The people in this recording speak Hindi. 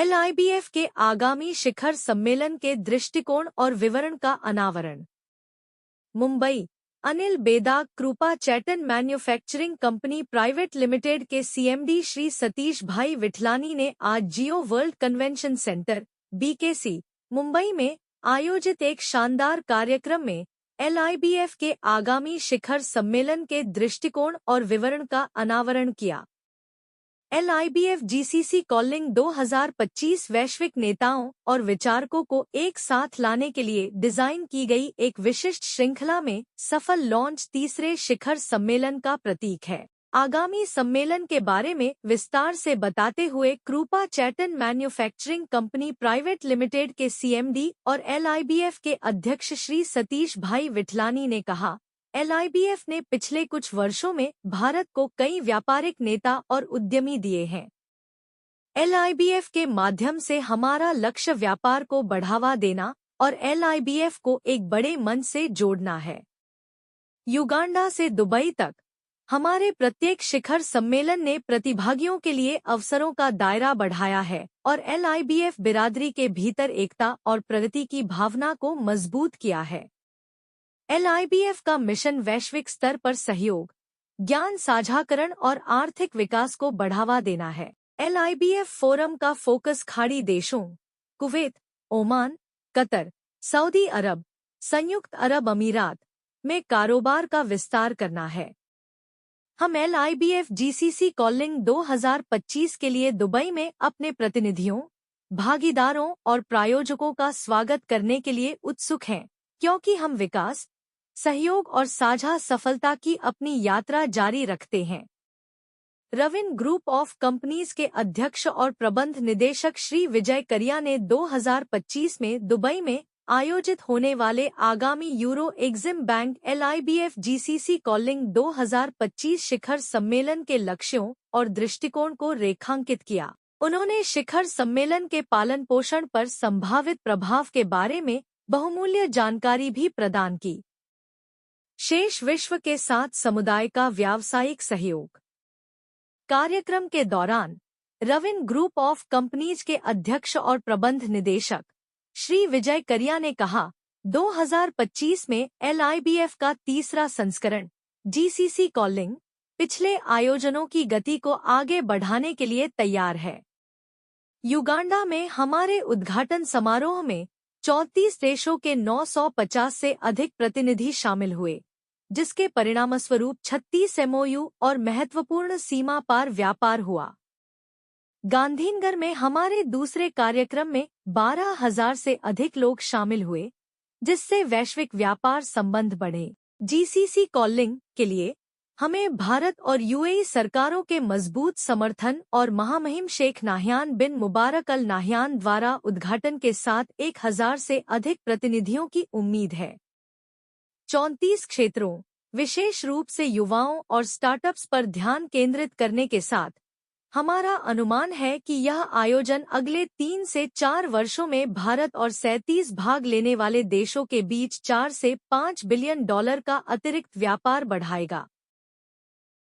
LIBF के आगामी शिखर सम्मेलन के दृष्टिकोण और विवरण का अनावरण। मुंबई, अनिल बेदा Kripa Chaitan manufacturing company private limited के CMD श्री सतीश भाई विठलानी ने आज Jio world convention centre BKC, Mumbai में आयोजित एक शानदार कार्यक्रम में LIBF के आगामी शिखर सम्मेलन के दृष्टिकोण और विवरण का अनावरण किया। LIBF GCC कॉलिंग 2025 वैश्विक नेताओं और विचारकों को एक साथ लाने के लिए डिजाइन की गई एक विशिष्ट श्रृंखला में सफल लॉन्च तीसरे शिखर सम्मेलन का प्रतीक है। आगामी सम्मेलन के बारे में विस्तार से बताते हुए कृपा Chaitan manufacturing company private limited के CMD और LIBF के अध्यक्ष श्री सतीश भाई विठलानी ने कहा, LIBF ने पिछले कुछ वर्षों में भारत को कई व्यापारिक नेता और उद्यमी दिए हैं। LIBF के माध्यम से हमारा लक्ष्य व्यापार को बढ़ावा देना और LIBF को एक बड़े मंच से जोड़ना है। युगांडा से दुबई तक हमारे प्रत्येक शिखर सम्मेलन ने प्रतिभागियों के लिए अवसरों का दायरा बढ़ाया है और LIBF बिरादरी के भीतर एकता और प्रगति की भावना को मजबूत किया है। LIBF का मिशन वैश्विक स्तर पर सहयोग, ज्ञान साझाकरण और आर्थिक विकास को बढ़ावा देना है। LIBF फोरम का फोकस खाड़ी देशों कुवैत, ओमान, कतर, सऊदी अरब, संयुक्त अरब अमीरात में कारोबार का विस्तार करना है। हम LIBF GCC कॉलिंग 2025 के लिए दुबई में अपने प्रतिनिधियों, भागीदारों और प्रायोजकों का स्वागत करने के लिए उत्सुक हैं, क्योंकि हम विकास, सहयोग और साझा सफलता की अपनी यात्रा जारी रखते हैं। रविन ग्रुप ऑफ कंपनीज के अध्यक्ष और प्रबंध निदेशक श्री विजय करिया ने 2025 में दुबई में आयोजित होने वाले आगामी euro EXIM bank LIBF GCC calling 2025 शिखर सम्मेलन के लक्ष्यों और दृष्टिकोण को रेखांकित किया। उन्होंने शिखर सम्मेलन के पालन पोषण पर संभावित प्रभाव के बारे में बहुमूल्य जानकारी भी प्रदान की। शेष विश्व के साथ समुदाय का व्यावसायिक सहयोग। कार्यक्रम के दौरान रविन ग्रुप ऑफ कंपनीज के अध्यक्ष और प्रबंध निदेशक श्री विजय करिया ने कहा, 2025 में LIBF का तीसरा संस्करण GCC कॉलिंग पिछले आयोजनों की गति को आगे बढ़ाने के लिए तैयार है। युगांडा में हमारे उद्घाटन समारोह में 34 देशों के 950 से अधिक प्रतिनिधि शामिल हुए, जिसके परिणामस्वरूप 36 MOU और महत्वपूर्ण सीमा पार व्यापार हुआ। गांधीनगर में हमारे दूसरे कार्यक्रम में 12,000 से अधिक लोग शामिल हुए, जिससे वैश्विक व्यापार संबंध बढ़े। GCC कॉलिंग के लिए हमें भारत और UAE सरकारों के मजबूत समर्थन और महामहिम शेख नाहयान बिन मुबारक अल नाहयान द्वारा उद्घाटन के साथ 1,000 से अधिक प्रतिनिधियों की उम्मीद है। 34 क्षेत्रों, विशेष रूप से युवाओं और स्टार्टअप्स पर ध्यान केंद्रित करने के साथ हमारा अनुमान है कि यह आयोजन अगले 3 से 4 वर्षों में भारत और 37 भाग लेने वाले देशों के बीच $4 से $5 बिलियन का अतिरिक्त व्यापार बढ़ाएगा।